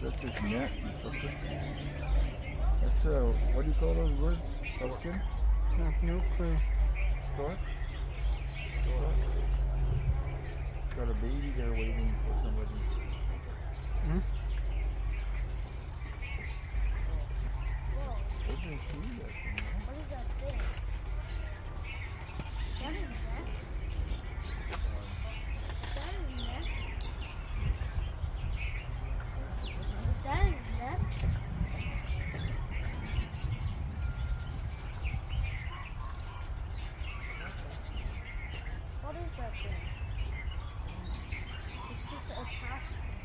That's just net. That's what do you call those birds? Pelican? No, no clue. Stork? Stork. Got a baby there waiting for somebody. Hmm? Doesn't see that thing, huh? What is that thing? What is that? That is net. That is net. What is that thing? It's just attached to